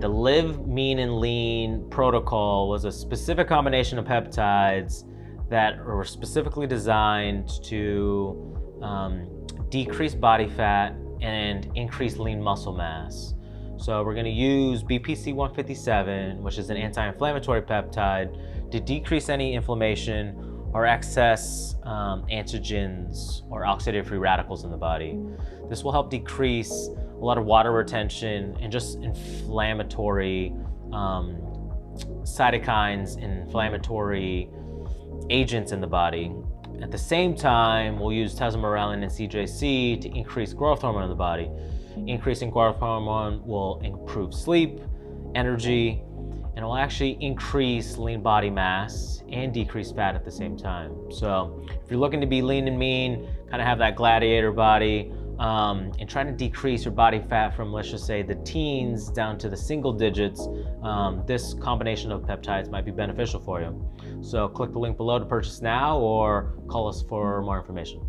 The LIVV Mean and Lean protocol was a specific combination of peptides that were specifically designed to decrease body fat and increase lean muscle mass. So we're going to use BPC-157, which is an anti-inflammatory peptide, to decrease any inflammation or excess antigens or oxidative free radicals in the body. This will help decrease a lot of water retention and just inflammatory cytokines, inflammatory agents in the body. At the same time, we'll use Tesamorelin and CJC to increase growth hormone in the body. Increasing growth hormone will improve sleep, energy, and will actually increase lean body mass and decrease fat at the same time. So if you're looking to be lean and mean, kind of have that gladiator body, and trying to decrease your body fat from, let's just say, the teens down to the single digits, this combination of peptides might be beneficial for you. So click the link below to purchase now or call us for more information.